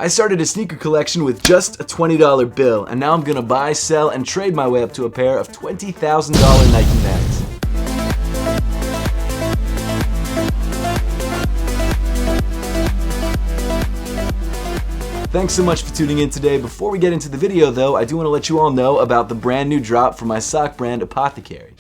I started a sneaker collection with just a $20 bill, and now I'm gonna buy, sell, and trade my way up to a pair of $20,000 Nike bags. Thanks so much for tuning in today. Before we get into the video though, I do want to let you all know about the brand new drop from my sock brand Apothecary.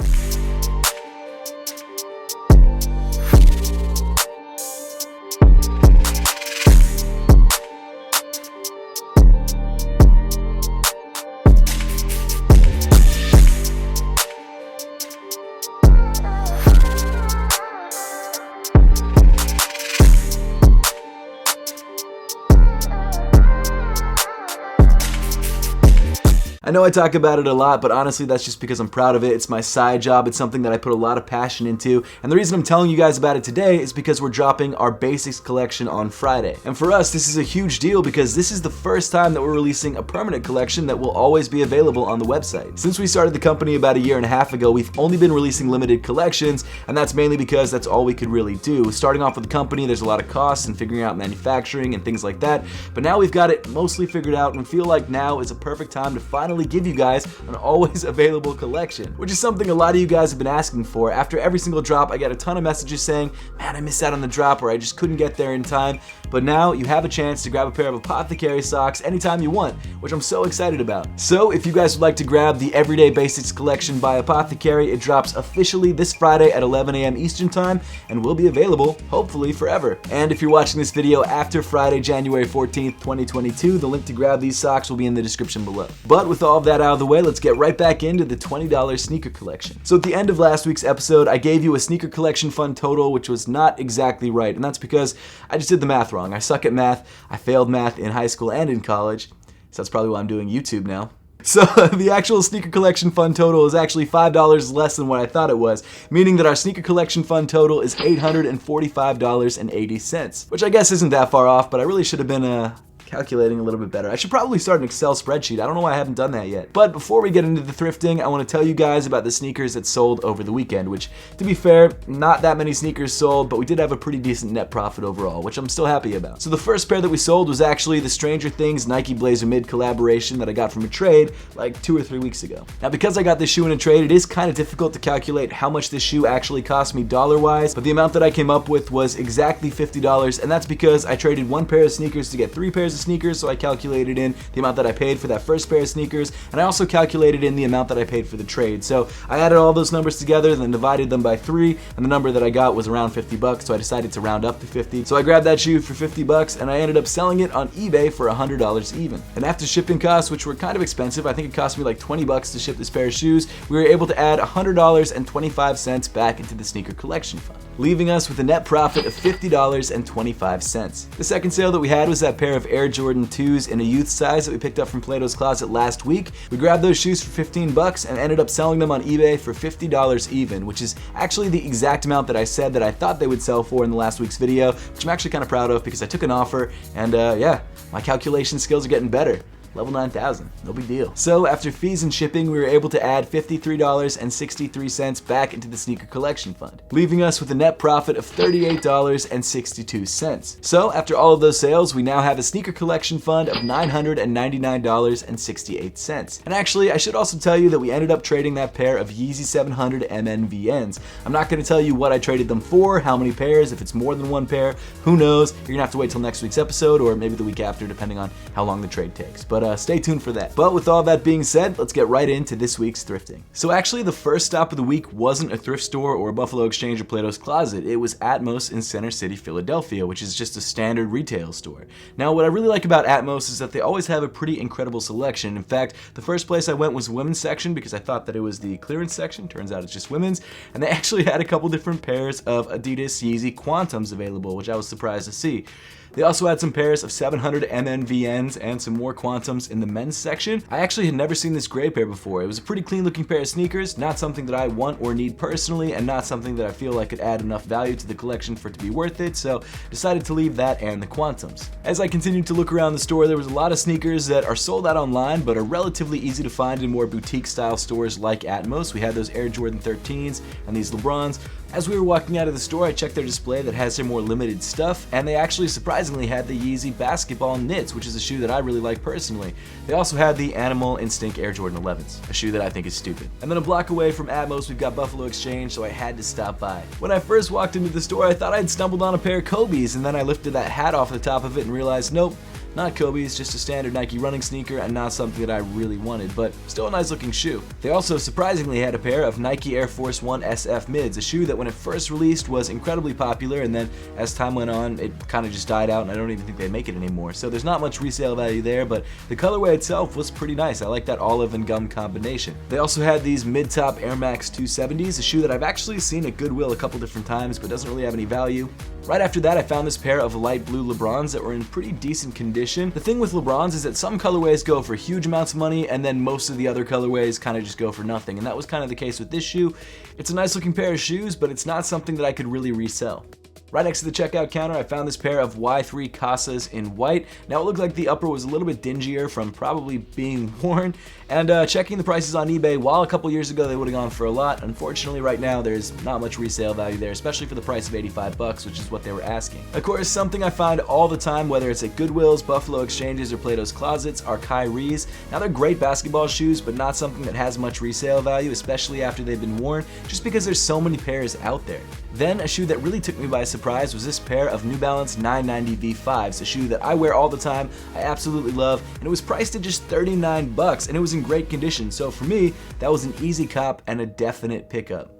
I know I talk about it a lot, but honestly that's just because I'm proud of it. It's my side job, it's something that I put a lot of passion into, and the reason I'm telling you guys about it today is because we're dropping our basics collection on Friday. And for us, this is a huge deal because this is the first time that we're releasing a permanent collection that will always be available on the website. Since we started the company about 1.5 years ago, we've only been releasing limited collections, and that's mainly because that's all we could really do. Starting off with the company, there's a lot of costs and figuring out manufacturing and things like that, but now we've got it mostly figured out and feel like now is a perfect time to finally give you guys an always available collection, which is something a lot of you guys have been asking for. After every single drop, I get a ton of messages saying, man, I missed out on the drop, or I just couldn't get there in time. But now you have a chance to grab a pair of Apothecary socks anytime you want, which I'm so excited about. So if you guys would like to grab the Everyday Basics collection by Apothecary, it drops officially this Friday at 11 a.m. Eastern Time and will be available, hopefully, forever. And if you're watching this video after Friday, January 14th, 2022, the link to grab these socks will be in the description below. But with all of that out of the way, let's get right back into the $20 sneaker collection. So at the end of last week's episode, I gave you a sneaker collection fund total, which was not exactly right, and that's because I just did the math wrong. I suck at math. I failed math in high school and in college, so that's probably why I'm doing YouTube now. So the actual sneaker collection fund total is actually $5 less than what I thought it was, meaning that our sneaker collection fund total is $845.80, which I guess isn't that far off, but I really should have been calculating a little bit better. I should probably start an Excel spreadsheet. I don't know why I haven't done that yet. But before we get into the thrifting, I want to tell you guys about the sneakers that sold over the weekend, which, to be fair, not that many sneakers sold, but we did have a pretty decent net profit overall, which I'm still happy about. So the first pair that we sold was actually the Stranger Things Nike Blazer Mid collaboration that I got from a trade like 2 or 3 weeks ago. Now, because I got this shoe in a trade, it is kind of difficult to calculate how much this shoe actually cost me dollar-wise, but the amount that I came up with was exactly $50, and that's because I traded 1 pair of sneakers to get 3 pairs of sneakers, so I calculated in the amount that I paid for that first pair of sneakers, and I also calculated in the amount that I paid for the trade. So I added all those numbers together, then divided them by 3, and the number that I got was around $50, so I decided to round up to 50. So I grabbed that shoe for $50, and I ended up selling it on eBay for $100 even. And after shipping costs, which were kind of expensive, I think it cost me like $20 to ship this pair of shoes, we were able to add $100.25 back into the sneaker collection fund, leaving us with a net profit of $50.25. The second sale that we had was that pair of Air Jordan 2s in a youth size that we picked up from Plato's Closet last week. We grabbed those shoes for $15 and ended up selling them on eBay for $50 even, which is actually the exact amount that I said that I thought they would sell for in the last week's video, which I'm actually kind of proud of because I took an offer and yeah, my calculation skills are getting better. Level 9,000, no big deal. So after fees and shipping, we were able to add $53.63 back into the sneaker collection fund, leaving us with a net profit of $38.62. So after all of those sales, we now have a sneaker collection fund of $999.68. And actually, I should also tell you that we ended up trading that pair of Yeezy 700 MNVNs. I'm not gonna tell you what I traded them for, how many pairs, if it's more than 1 pair, who knows? You're gonna have to wait till next week's episode or maybe the week after, depending on how long the trade takes. But stay tuned for that. But with all that being said, let's get right into this week's thrifting. So actually, the first stop of the week wasn't a thrift store or a Buffalo Exchange or Plato's Closet. It was Atmos in Center City, Philadelphia, which is just a standard retail store. Now, what I really like about Atmos is that they always have a pretty incredible selection. In fact, the first place I went was the women's section because I thought that it was the clearance section. Turns out it's just women's. And they actually had a couple different pairs of Adidas Yeezy Quantums available, which I was surprised to see. They also had some pairs of 700 MNVNs and some more Quantums in the men's section. I actually had never seen this gray pair before. It was a pretty clean looking pair of sneakers, not something that I want or need personally, and not something that I feel like could add enough value to the collection for it to be worth it, so decided to leave that and the Quantums. As I continued to look around the store, there was a lot of sneakers that are sold out online, but are relatively easy to find in more boutique style stores like Atmos. We had those Air Jordan 13s and these LeBrons, As we were walking out of the store, I checked their display that has their more limited stuff, and they actually surprisingly had the Yeezy Basketball Knits, which is a shoe that I really like personally. They also had the Animal Instinct Air Jordan 11s, a shoe that I think is stupid. And then a block away from Atmos, we've got Buffalo Exchange, so I had to stop by. When I first walked into the store, I thought I'd stumbled on a pair of Kobe's, and then I lifted that hat off the top of it and realized, nope, not Kobe's, just a standard Nike running sneaker and not something that I really wanted, but still a nice looking shoe. They also surprisingly had a pair of Nike Air Force 1 SF mids, a shoe that when it first released was incredibly popular, and then as time went on it kind of just died out and I don't even think they make it anymore. So there's not much resale value there, but the colorway itself was pretty nice. I like that olive and gum combination. They also had these mid-top Air Max 270s, a shoe that I've actually seen at Goodwill a couple different times but doesn't really have any value. Right after that, I found this pair of light blue LeBrons that were in pretty decent condition. The thing with LeBrons is that some colorways go for huge amounts of money, and then most of the other colorways kind of just go for nothing, and that was kind of the case with this shoe. It's a nice looking pair of shoes, but it's not something that I could really resell. Right next to the checkout counter, I found this pair of Y3 Casas in white. Now it looked like the upper was a little bit dingier from probably being worn, and checking the prices on eBay, while a couple years ago they would have gone for a lot, unfortunately right now there's not much resale value there, especially for the price of $85, which is what they were asking. Of course, something I find all the time, whether it's at Goodwills, Buffalo Exchanges, or Plato's Closets, are Kyrie's. Now they're great basketball shoes, but not something that has much resale value, especially after they've been worn, just because there's so many pairs out there. Then a shoe that really took me by surprise was this pair of New Balance 990 V5s, a shoe that I wear all the time, I absolutely love, and it was priced at just $39, and it was in great condition, so for me, that was an easy cop and a definite pickup.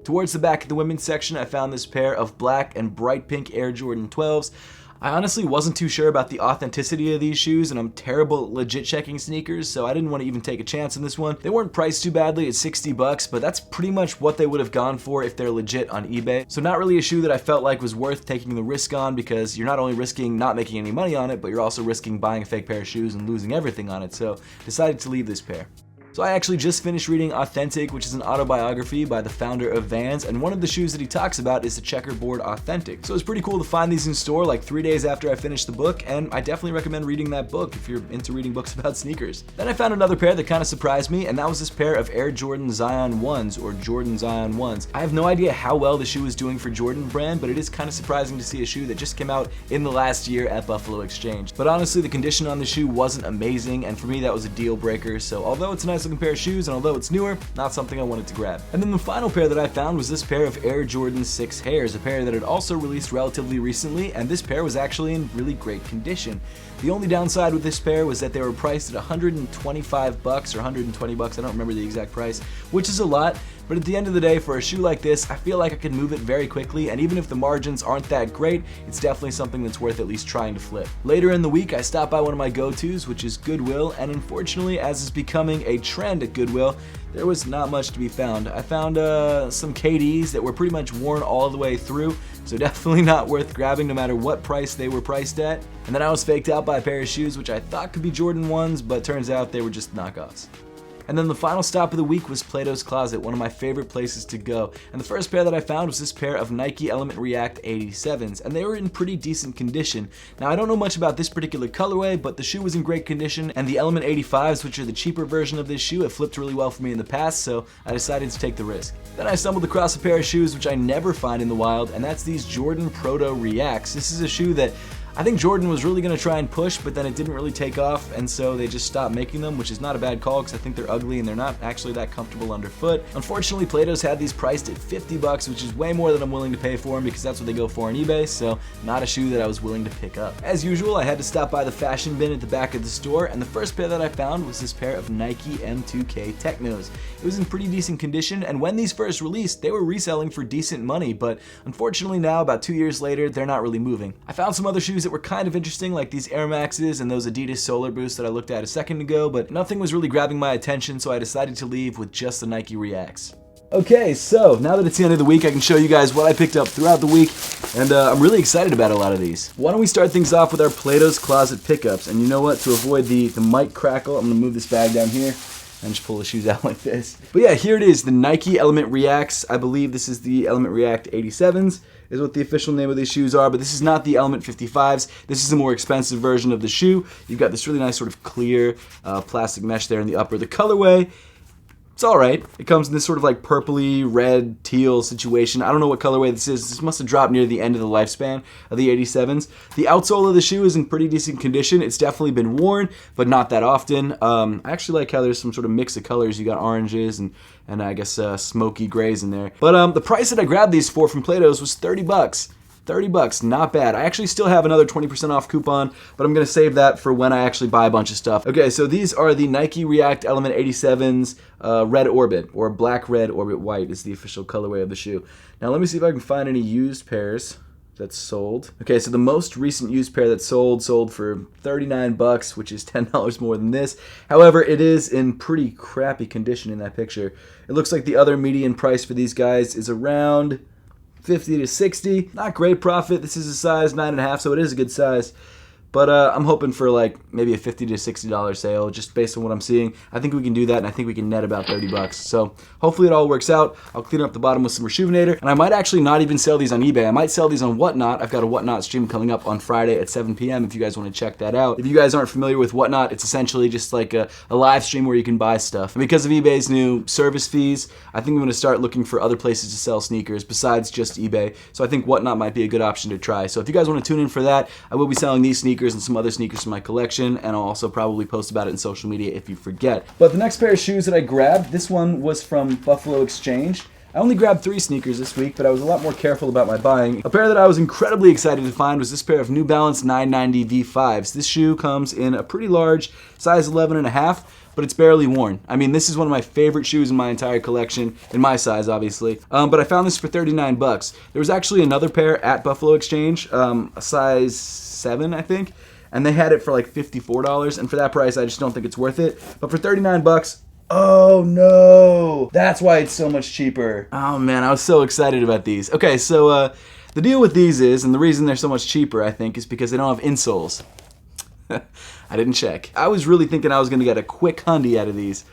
Towards the back of the women's section, I found this pair of black and bright pink Air Jordan 12s. I honestly wasn't too sure about the authenticity of these shoes, and I'm terrible at legit checking sneakers, so I didn't want to even take a chance on this one. They weren't priced too badly at $60, but that's pretty much what they would have gone for if they're legit on eBay. So not really a shoe that I felt like was worth taking the risk on, because you're not only risking not making any money on it, but you're also risking buying a fake pair of shoes and losing everything on it, so decided to leave this pair. So I actually just finished reading Authentic, which is an autobiography by the founder of Vans, and one of the shoes that he talks about is the Checkerboard Authentic. So it's pretty cool to find these in store like 3 days after I finished the book, and I definitely recommend reading that book if you're into reading books about sneakers. Then I found another pair that kind of surprised me, and that was this pair of Air Jordan Zion 1s, or Jordan Zion 1s. I have no idea how well the shoe is doing for Jordan brand, but it is kind of surprising to see a shoe that just came out in the last year at Buffalo Exchange. But honestly, the condition on the shoe wasn't amazing, and for me that was a deal breaker, so although it's a nice looking pair of shoes, and although it's newer, not something I wanted to grab. And then the final pair that I found was this pair of Air Jordan 6 Hairs, a pair that had also released relatively recently, and this pair was actually in really great condition. The only downside with this pair was that they were priced at $125 or $120, I don't remember the exact price, which is a lot, but at the end of the day, for a shoe like this, I feel like I could move it very quickly, and even if the margins aren't that great, it's definitely something that's worth at least trying to flip. Later in the week, I stopped by one of my go-tos, which is Goodwill, and unfortunately, as is becoming a trend at Goodwill, there was not much to be found. I found some KDs that were pretty much worn all the way through, so definitely not worth grabbing no matter what price they were priced at. And then I was faked out by a pair of shoes which I thought could be Jordan 1s, but turns out they were just knockoffs. And then the final stop of the week was Plato's Closet, one of my favorite places to go. And the first pair that I found was this pair of Nike Element React 87s, and they were in pretty decent condition. Now I don't know much about this particular colorway, but the shoe was in great condition, and the Element 85s, which are the cheaper version of this shoe, have flipped really well for me in the past, so I decided to take the risk. Then I stumbled across a pair of shoes which I never find in the wild, and that's these Jordan Proto Reacts. This is a shoe that I think Jordan was really going to try and push, but then it didn't really take off, and so they just stopped making them, which is not a bad call because I think they're ugly and they're not actually that comfortable underfoot. Unfortunately, Plato's had these priced at $50, which is way more than I'm willing to pay for them because that's what they go for on eBay, so not a shoe that I was willing to pick up. As usual, I had to stop by the fashion bin at the back of the store, and the first pair that I found was this pair of Nike M2K Technos. It was in pretty decent condition, and when these first released, they were reselling for decent money, but unfortunately now, about 2 years later, they're not really moving. I found some other shoes that were kind of interesting, like these Air Maxes and those Adidas Solar Boosts that I looked at a second ago, but nothing was really grabbing my attention, so I decided to leave with just the Nike Reacts. Okay, so now that it's the end of the week, I can show you guys what I picked up throughout the week, and I'm really excited about a lot of these. Why don't we start things off with our Plato's Closet pickups, and you know what, to avoid the mic crackle, I'm going to move this bag down here and just pull the shoes out like this. But yeah, here it is, the Nike Element Reacts. I believe this is the Element React 87s. Is what the official name of these shoes are, but this is not the Element 55s. This is a more expensive version of the shoe. You've got this really nice sort of clear plastic mesh there in the upper. The colorway, It's alright. It comes in this sort of like purpley, red, teal situation. I don't know what colorway this is. This must have dropped near the end of the lifespan of the 87s. The outsole of the shoe is in pretty decent condition. It's definitely been worn, but not that often. I actually like how there's some sort of mix of colors. You got oranges and I guess smoky grays in there. But the price that I grabbed these for from Plato's was 30 bucks. 30 bucks, not bad. I actually still have another 20% off coupon, but I'm going to save that for when I actually buy a bunch of stuff. Okay, so these are the Nike React Element 87's Red Orbit, or Black Red Orbit White is the official colorway of the shoe. Now let me see if I can find any used pairs that's sold. Okay, so the most recent used pair that's sold for 39 bucks, which is $10 more than this. However, it is in pretty crappy condition in that picture. It looks like the other median price for these guys is around 50 to 60. Not great profit. This is a size 9.5, so it is a good size. But I'm hoping for like maybe a $50 to $60 sale just based on what I'm seeing. I think we can do that, and I think we can net about 30 bucks. So hopefully it all works out. I'll clean up the bottom with some Rejuvenator, and I might actually not even sell these on eBay. I might sell these on Whatnot. I've got a Whatnot stream coming up on Friday at 7 p.m. if you guys want to check that out. If you guys aren't familiar with Whatnot, it's essentially just like a live stream where you can buy stuff. And because of eBay's new service fees, I think I'm going to start looking for other places to sell sneakers besides just eBay. So I think Whatnot might be a good option to try. So if you guys want to tune in for that, I will be selling these sneakers and some other sneakers from my collection, and I'll also probably post about it in social media if you forget. But the next pair of shoes that I grabbed, this one was from Buffalo Exchange. I only grabbed 3 sneakers this week, but I was a lot more careful about my buying. A pair that I was incredibly excited to find was this pair of New Balance 990 V5s. This shoe comes in a pretty large, size 11.5, but it's barely worn. I mean, this is one of my favorite shoes in my entire collection, in my size, obviously. But I found this for 39 bucks. There was actually another pair at Buffalo Exchange, a size 7, I think, and they had it for like $54, and for that price, I just don't think it's worth it. But for 39 bucks, oh no, that's why it's so much cheaper. Oh man, I was so excited about these. Okay, so the deal with these is, and the reason they're so much cheaper, I think, is because they don't have insoles. I didn't check. I was really thinking I was gonna get a quick hundy out of these.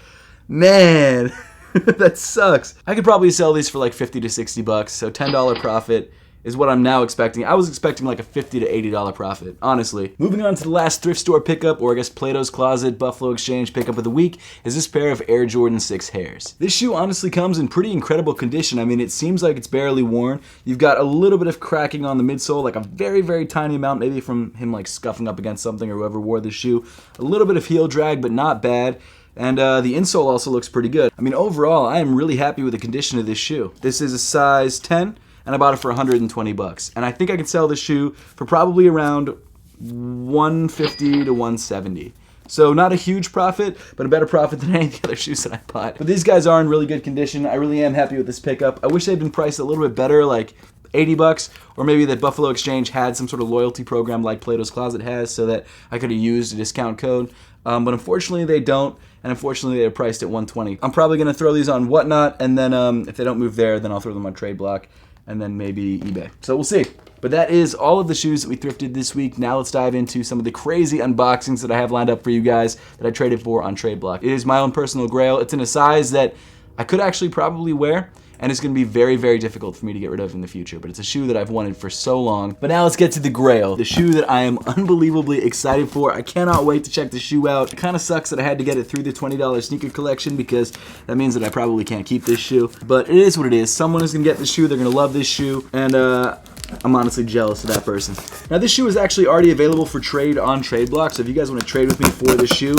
Man, that sucks. I could probably sell these for like 50 to 60 bucks, so $10 profit is what I'm now expecting. I was expecting like a $50 to $80 profit, honestly. Moving on to the last thrift store pickup, or I guess Plato's Closet Buffalo Exchange pickup of the week, is this pair of Air Jordan 6 Hairs. This shoe honestly comes in pretty incredible condition. I mean, it seems like it's barely worn. You've got a little bit of cracking on the midsole, like a very, very tiny amount, maybe from him like scuffing up against something or whoever wore the shoe. A little bit of heel drag, but not bad. And the insole also looks pretty good. I mean, overall, I am really happy with the condition of this shoe. This is a size 10. And I bought it for 120 bucks. And I think I could sell this shoe for probably around 150 to 170. So not a huge profit, but a better profit than any of the other shoes that I bought. But these guys are in really good condition. I really am happy with this pickup. I wish they'd been priced a little bit better, like 80 bucks, or maybe that Buffalo Exchange had some sort of loyalty program like Plato's Closet has, so that I could have used a discount code. But unfortunately they don't, and unfortunately they're priced at 120. I'm probably gonna throw these on Whatnot, and then if they don't move there, then I'll throw them on Tradeblock, and then maybe eBay. So we'll see. But that is all of the shoes that we thrifted this week. Now let's dive into some of the crazy unboxings that I have lined up for you guys that I traded for on Tradeblock. It is my own personal Grail. It's in a size that I could actually probably wear, and it's going to be very, very difficult for me to get rid of in the future. But it's a shoe that I've wanted for so long. But now let's get to the Grail, the shoe that I am unbelievably excited for. I cannot wait to check the shoe out. It kind of sucks that I had to get it through the $20 sneaker collection, because that means that I probably can't keep this shoe. But it is what it is. Someone is going to get this shoe. They're going to love this shoe. And I'm honestly jealous of that person. Now this shoe is actually already available for trade on Tradeblock. So if you guys want to trade with me for this shoe,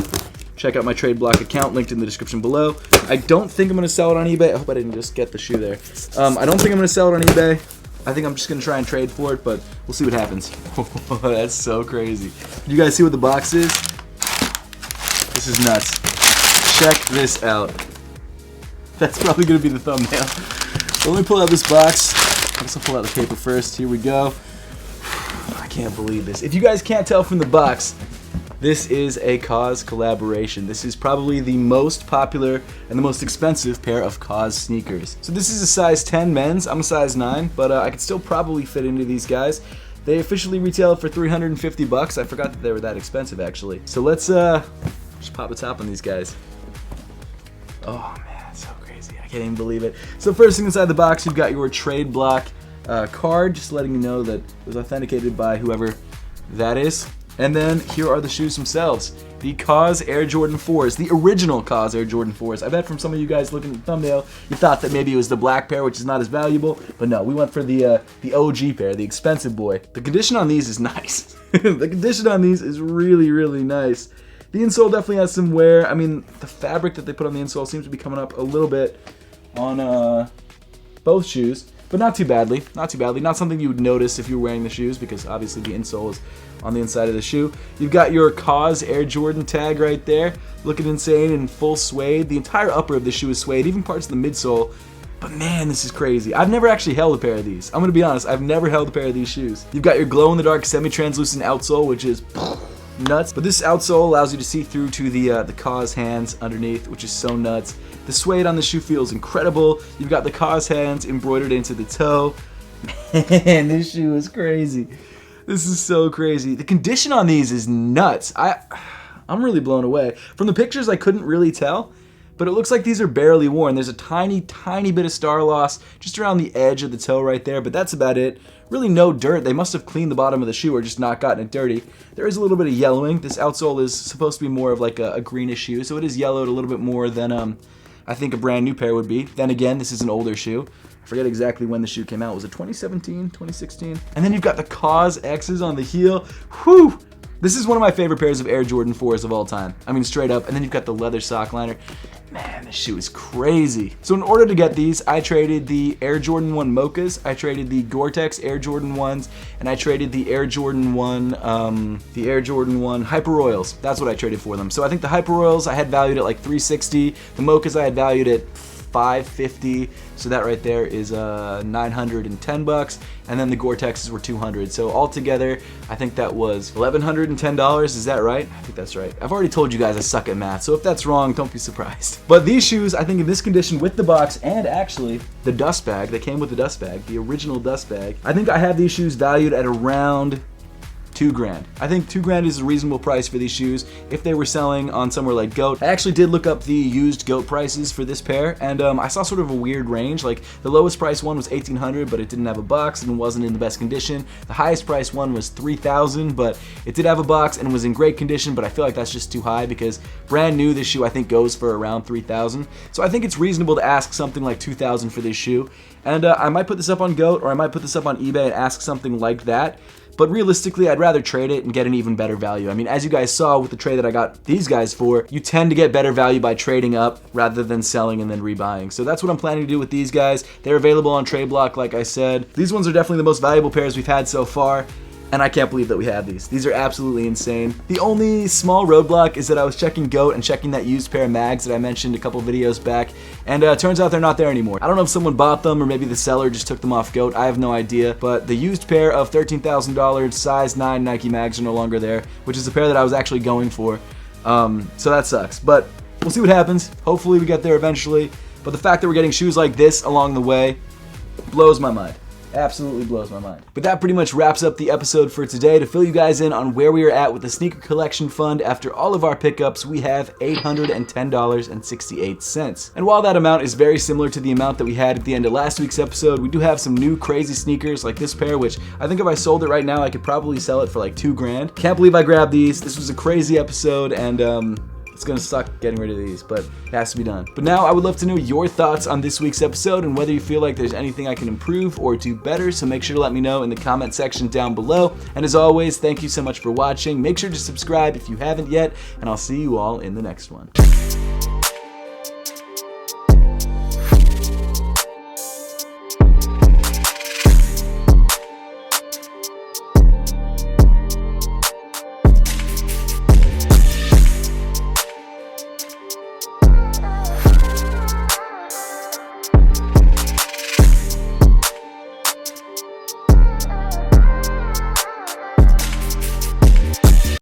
check out my Tradeblock account, linked in the description below. I don't think I'm going to sell it on eBay. I hope I didn't just get the shoe there. I don't think I'm going to sell it on eBay. I think I'm just going to try and trade for it, but we'll see what happens. That's so crazy. You guys see what the box is? This is nuts. Check this out. That's probably going to be the thumbnail. So let me pull out this box. I guess I'll pull out the paper first. Here we go. I can't believe this. If you guys can't tell from the box, this is a KAWS collaboration. This is probably the most popular and the most expensive pair of KAWS sneakers. So this is a size 10 men's. I'm a size 9, but I could still probably fit into these guys. They officially retail for 350 bucks. I forgot that they were that expensive, actually. So let's just pop the top on these guys. Oh man, so crazy. I can't even believe it. So first thing inside the box, you've got your Tradeblock card, just letting you know that it was authenticated by whoever that is. And then here are the shoes themselves. the Cause Air Jordan 4s, the original Cause Air Jordan 4s. I bet from some of you guys looking at the thumbnail, you thought that maybe it was the black pair, which is not as valuable, but no, we went for the OG pair, the expensive boy. The condition on these is nice. The condition on these is really, really nice. The insole definitely has some wear. I mean, the fabric that they put on the insole seems to be coming up a little bit on both shoes, but not too badly. Not too badly. Not something you would notice if you were wearing the shoes, because obviously the insole is on the inside of the shoe. You've got your Cause Air Jordan tag right there, looking insane in full suede. The entire upper of the shoe is suede, even parts of the midsole. But man, this is crazy. I've never actually held a pair of these. I'm gonna be honest, I've never held a pair of these shoes. You've got your glow-in-the-dark semi-translucent outsole, which is nuts. But this outsole allows you to see through to the Cause hands underneath, which is so nuts. The suede on the shoe feels incredible. You've got the Cause hands embroidered into the toe. Man, this shoe is crazy. This is so crazy. The condition on these is nuts. I'm really blown away. From the pictures, I couldn't really tell, but it looks like these are barely worn. There's a tiny, tiny bit of star loss just around the edge of the toe right there, but that's about it. Really no dirt. They must have cleaned the bottom of the shoe or just not gotten it dirty. There is a little bit of yellowing. This outsole is supposed to be more of like a greenish shoe, so it is yellowed a little bit more than I think a brand new pair would be. Then again, this is an older shoe. I forget exactly when the shoe came out. Was it 2017, 2016? And then you've got the Cause X's on the heel. Whew! This is one of my favorite pairs of Air Jordan 4s of all time. I mean, straight up. And then you've got the leather sock liner. Man, this shoe is crazy. So in order to get these, I traded the Air Jordan 1 Mochas, I traded the Gore-Tex Air Jordan 1s, and I traded the Air Jordan 1 Hyper Royals. That's what I traded for them. So I think the Hyper Royals I had valued at like $360. The Mochas I had valued at $550, so that right there is $910, and then the Gore-Texes were $200. So altogether, I think that was $1,110. Is that right? I think that's right. I've already told you guys I suck at math, so if that's wrong, don't be surprised. But these shoes, I think in this condition with the box and actually the dust bag, they came with the dust bag, the original dust bag, I think I have these shoes valued at around $2,000. I think $2,000 is a reasonable price for these shoes if they were selling on somewhere like GOAT. I actually did look up the used GOAT prices for this pair, and I saw sort of a weird range. Like the lowest price one was $1,800, but it didn't have a box and wasn't in the best condition. The highest price one was $3,000, but it did have a box and was in great condition, but I feel like that's just too high because brand new, this shoe I think goes for around $3,000. So I think it's reasonable to ask something like $2,000 for this shoe, and I might put this up on GOAT, or I might put this up on eBay and ask something like that. But realistically, I'd rather trade it and get an even better value. I mean, as you guys saw with the trade that I got these guys for, you tend to get better value by trading up rather than selling and then rebuying. So that's what I'm planning to do with these guys. They're available on Tradeblock, like I said. These ones are definitely the most valuable pairs we've had so far, and I can't believe that we have these. These are absolutely insane. The only small roadblock is that I was checking GOAT and checking that used pair of mags that I mentioned a couple videos back, and it turns out they're not there anymore. I don't know if someone bought them or maybe the seller just took them off GOAT. I have no idea, but the used pair of $13,000 size 9 Nike mags are no longer there, which is the pair that I was actually going for. So that sucks, but we'll see what happens. Hopefully we get there eventually, but the fact that we're getting shoes like this along the way blows my mind. Absolutely blows my mind. But that pretty much wraps up the episode for today. To fill you guys in on where we are at with the sneaker collection fund, after all of our pickups, we have $810.68. And while that amount is very similar to the amount that we had at the end of last week's episode, we do have some new crazy sneakers like this pair, which I think if I sold it right now, I could probably sell it for like $2,000. Can't believe I grabbed these. This was a crazy episode, and it's gonna suck getting rid of these, but it has to be done. But now I would love to know your thoughts on this week's episode and whether you feel like there's anything I can improve or do better, so make sure to let me know in the comment section down below. And as always, thank you so much for watching. Make sure to subscribe if you haven't yet, and I'll see you all in the next one.